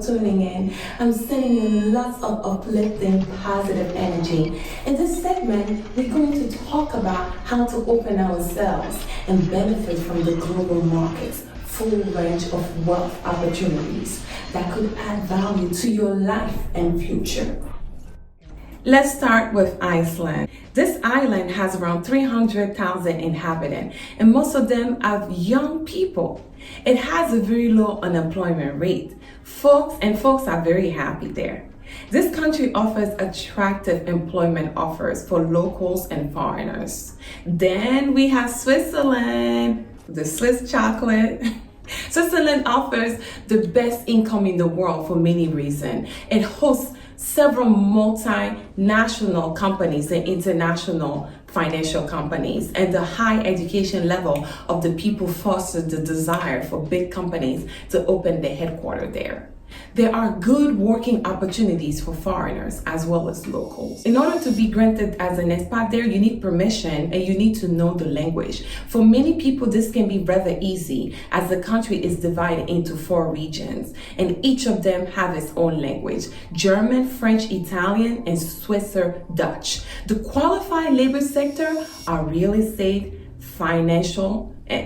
tuning in. I'm sending you lots of uplifting, positive energy. In this segment, we're going to talk about how to open ourselves and benefit from the global markets, full range of wealth opportunities that could add value to your life and future. Let's start with Iceland. This island has around 300,000 inhabitants, and most of them are young people. It has a very low unemployment rate. Folks are very happy there. This country offers attractive employment offers for locals and foreigners. Then we have Switzerland, the Swiss chocolate. Switzerland offers the best income in the world for many reasons. It hosts several multinational companies and international financial companies, and the high education level of the people fosters the desire for big companies to open their headquarters there. There are good working opportunities for foreigners as well as locals. In order to be granted as an expat there, you need permission and you need to know the language. For many people, this can be rather easy as the country is divided into 4 regions and each of them have its own language: German, French, Italian, and Switzer Dutch. The qualified labor sector are real estate,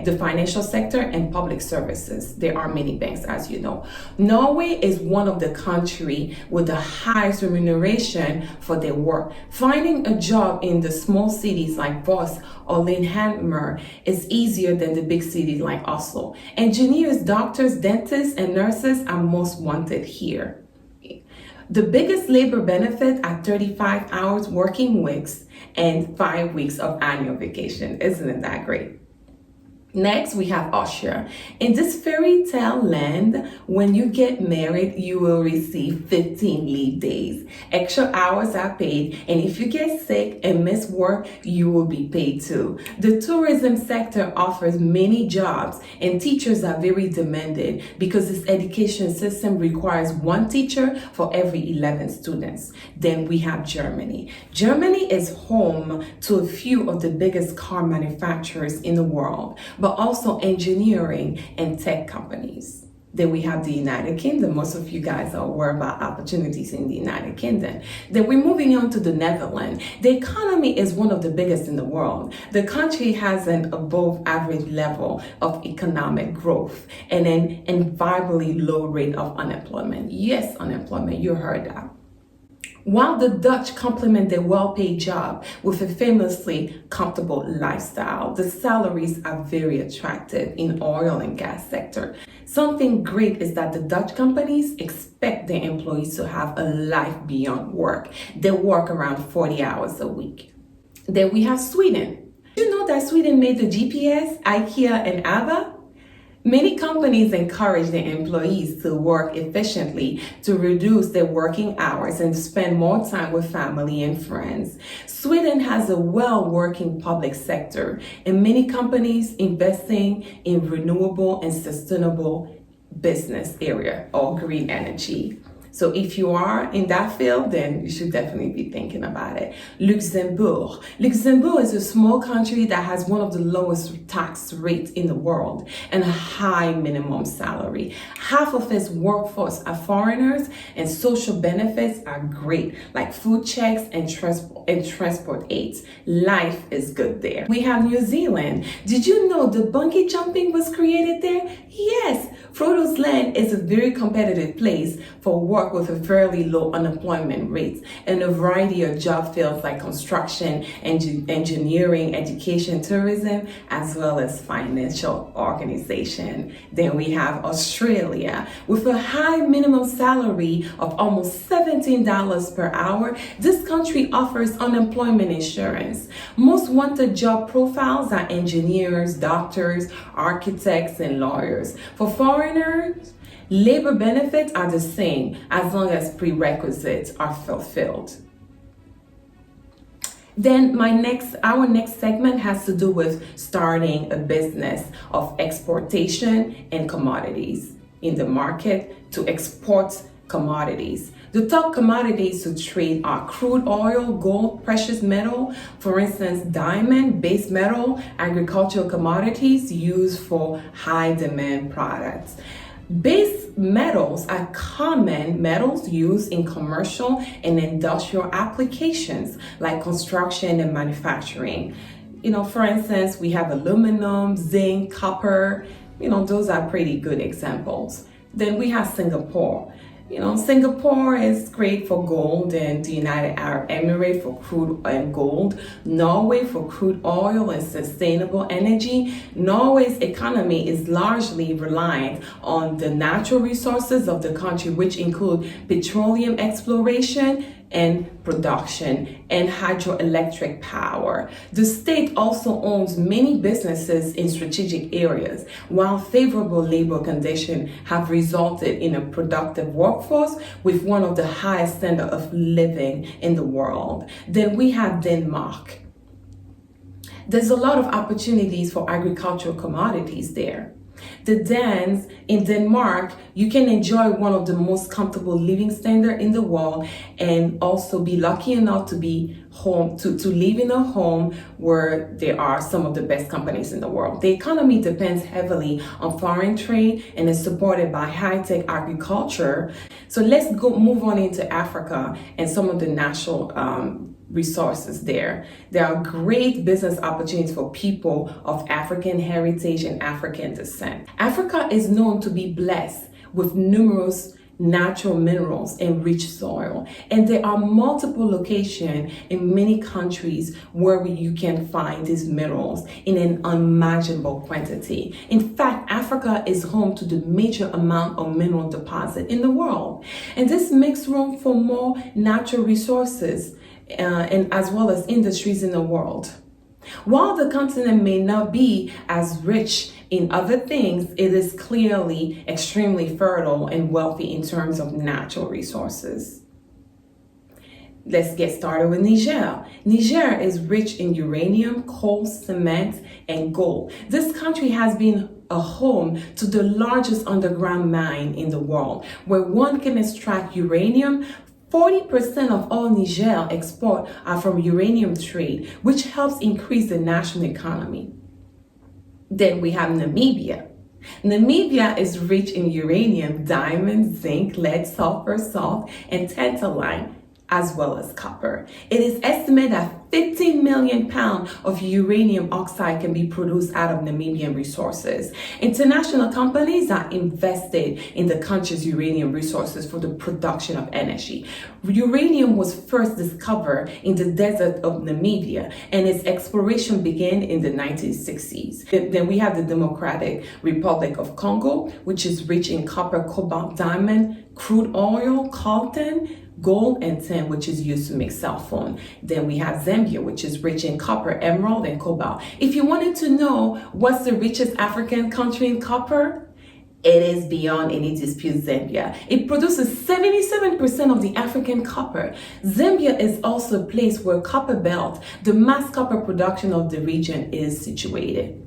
the financial sector, and public services. There are many banks, as you know. Norway is one of the countries with the highest remuneration for their work. Finding a job in the small cities like Voss or Lillehammer is easier than the big cities like Oslo. Engineers, doctors, dentists, and nurses are most wanted here. The biggest labor benefit are 35 hours working weeks and 5 weeks of annual vacation. Isn't that great? Next, we have Austria. In this fairy tale land, when you get married, you will receive 15 leave days. Extra hours are paid, and if you get sick and miss work, you will be paid too. The tourism sector offers many jobs, and teachers are very demanded because this education system requires 1 teacher for every 11 students. Then we have Germany. Germany is home to a few of the biggest car manufacturers in the world, but also engineering and tech companies. Then we have the United Kingdom. Most of you guys are aware about opportunities in the United Kingdom. Then we're moving on to the Netherlands. The economy is one of the biggest in the world. The country has an above average level of economic growth and an enviably low rate of unemployment. Yes, unemployment, you heard that. While the Dutch complement their well-paid job with a famously comfortable lifestyle, the salaries are very attractive in oil and gas sector. Something great is that the Dutch companies expect their employees to have a life beyond work. They work around 40 hours a week. Then we have Sweden. Did you know that Sweden made the GPS, IKEA, and ABBA? Many companies encourage their employees to work efficiently to reduce their working hours and spend more time with family and friends. Sweden has a well-working public sector and many companies investing in renewable and sustainable business area or green energy. So if you are in that field, then you should definitely be thinking about it. Luxembourg. Luxembourg is a small country that has one of the lowest tax rates in the world and a high minimum salary. Half of its workforce are foreigners and social benefits are great, like food checks and transport aids. Life is good there. We have New Zealand. Did you know the bungee jumping was created there? Yes, Frodo's Land is a very competitive place for work with a fairly low unemployment rate and a variety of job fields like construction, engineering, education, tourism, as well as financial organization. Then we have Australia. With a high minimum salary of almost $17 per hour, this country offers unemployment insurance. Most wanted job profiles are engineers, doctors, architects, and lawyers. For foreigners, labor benefits are the same as long as prerequisites are fulfilled. Then our next segment has to do with starting a business of exportation and commodities in the market to export commodities. The top commodities to trade are crude oil, gold, precious metal, for instance, diamond, base metal, agricultural commodities used for high demand products. Base metals are common metals used in commercial and industrial applications like construction and manufacturing. For instance, we have aluminum, zinc, copper. Those are pretty good examples. Then we have Singapore. Singapore is great for gold, and the United Arab Emirates for crude and gold, Norway for crude oil and sustainable energy. Norway's economy is largely reliant on the natural resources of the country, which include petroleum exploration and production and hydroelectric power. The state also owns many businesses in strategic areas, while favorable labor conditions have resulted in a productive workforce with one of the highest standards of living in the world. Then we have Denmark. There's a lot of opportunities for agricultural commodities there. The Danes in Denmark, you can enjoy one of the most comfortable living standards in the world and also be lucky enough to be home, to live in a home where there are some of the best companies in the world. The economy depends heavily on foreign trade and is supported by high-tech agriculture. So let's move on into Africa and some of the national resources there. There are great business opportunities for people of African heritage and African descent. Africa is known to be blessed with numerous natural minerals and rich soil, and there are multiple locations in many countries where you can find these minerals in an unimaginable quantity. In fact, Africa is home to the major amount of mineral deposit in the world, and this makes room for more natural resources and as well as industries in the world. While the continent may not be as rich in other things, it is clearly extremely fertile and wealthy in terms of natural resources. Let's get started with Niger. Niger is rich in uranium, coal, cement, and gold. This country has been a home to the largest underground mine in the world, where one can extract uranium. 40% of all Niger export are from uranium trade, which helps increase the national economy. Then we have Namibia. Namibia is rich in uranium, diamond, zinc, lead, sulfur, salt, and tantalite, as well as copper. It is estimated that 15 million pounds of uranium oxide can be produced out of Namibian resources. International companies are invested in the country's uranium resources for the production of energy. Uranium was first discovered in the desert of Namibia, and its exploration began in the 1960s. Then we have the Democratic Republic of Congo, which is rich in copper, cobalt, diamond, crude oil, coltan, gold, and tin, which is used to make cell phone. Then we have Zambia, which is rich in copper, emerald, and cobalt. If you wanted to know what's the richest African country in copper, it is beyond any dispute Zambia. It produces 77% of the African copper. Zambia is also a place where Copper Belt, the mass copper production of the region, is situated.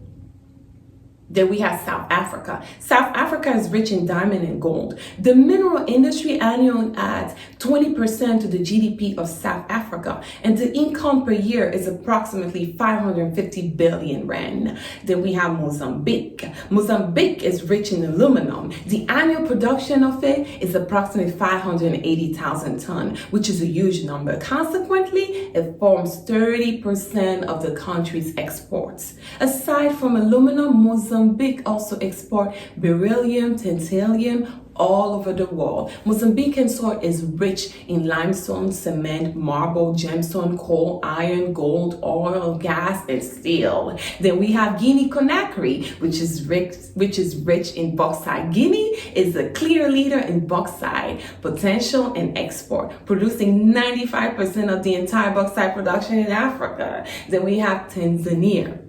Then we have South Africa. South Africa is rich in diamond and gold. The mineral industry annually adds 20% to the GDP of South Africa, and the income per year is approximately 550 billion rand. Then we have Mozambique. Mozambique is rich in aluminum. The annual production of it is approximately 580,000 tons, which is a huge number. Consequently, it forms 30% of the country's exports. Aside from aluminum, Mozambique also export beryllium, tantalum, all over the world. Mozambican soil is rich in limestone, cement, marble, gemstone, coal, iron, gold, oil, gas, and steel. Then we have Guinea-Conakry, which is rich in bauxite. Guinea is a clear leader in bauxite potential and export, producing 95% of the entire bauxite production in Africa. Then we have Tanzania.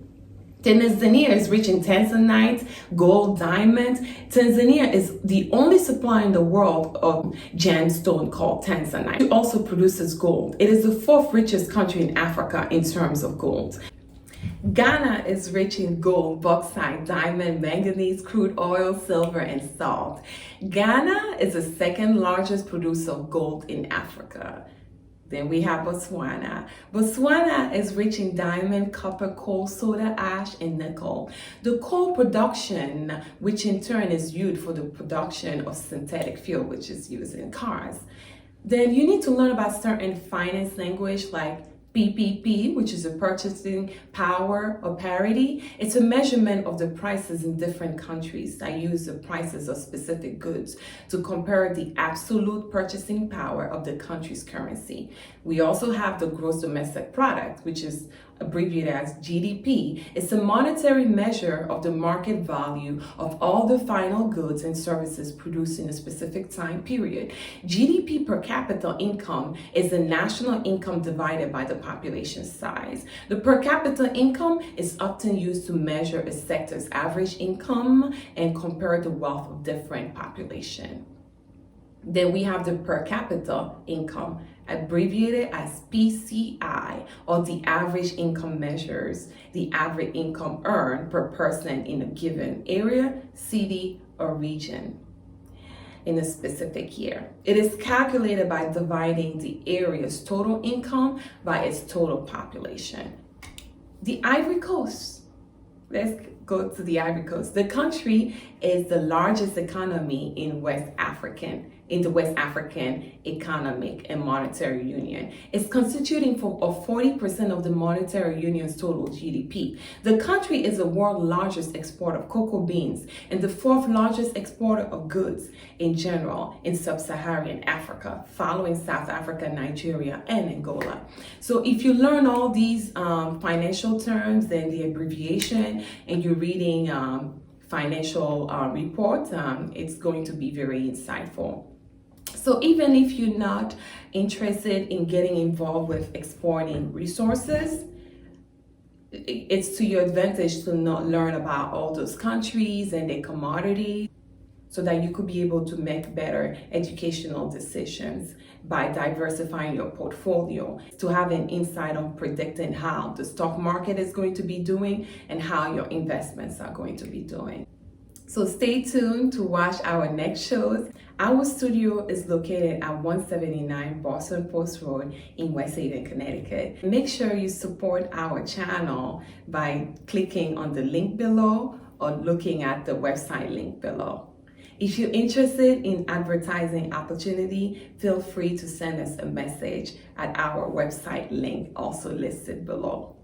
Tanzania is rich in tanzanite, gold, diamonds. Tanzania is the only supplier in the world of gemstone called tanzanite. It also produces gold. It is the fourth richest country in Africa in terms of gold. Ghana is rich in gold, bauxite, diamond, manganese, crude oil, silver, and salt. Ghana is the second largest producer of gold in Africa. Then we have Botswana. Botswana is rich in diamond, copper, coal, soda ash, and nickel. The coal production, which in turn is used for the production of synthetic fuel, which is used in cars. Then you need to learn about certain finance language like PPP, which is a purchasing power or parity. It's a measurement of the prices in different countries that use the prices of specific goods to compare the absolute purchasing power of the country's currency. We also have the gross domestic product, which is abbreviated as GDP. It's a monetary measure of the market value of all the final goods and services produced in a specific time period. GDP per capita income is the national income divided by the population size. The per capita income is often used to measure a sector's average income and compare the wealth of different population. Then we have the per capita income, abbreviated as PCI, or the average income measures the average income earned per person in a given area, city, or region in a specific year. It is calculated by dividing the area's total income by its total population. The Ivory Coast. Let's go to the Ivory Coast. The country is the largest economy in the West African Economic and Monetary Union. It's constituting of 40% of the monetary union's total GDP. The country is the world's largest exporter of cocoa beans and the fourth largest exporter of goods in general in sub-Saharan Africa, following South Africa, Nigeria, and Angola. So if you learn all these financial terms and the abbreviation, and you're reading financial reports, it's going to be very insightful. So even if you're not interested in getting involved with exporting resources, it's to your advantage to not learn about all those countries and their commodities so that you could be able to make better educational decisions by diversifying your portfolio, to have an insight on predicting how the stock market is going to be doing and how your investments are going to be doing. So stay tuned to watch our next shows. Our studio is located at 179 Boston Post Road in West Haven, Connecticut. Make sure you support our channel by clicking on the link below or looking at the website link below. If you're interested in advertising opportunity, feel free to send us a message at our website link also listed below.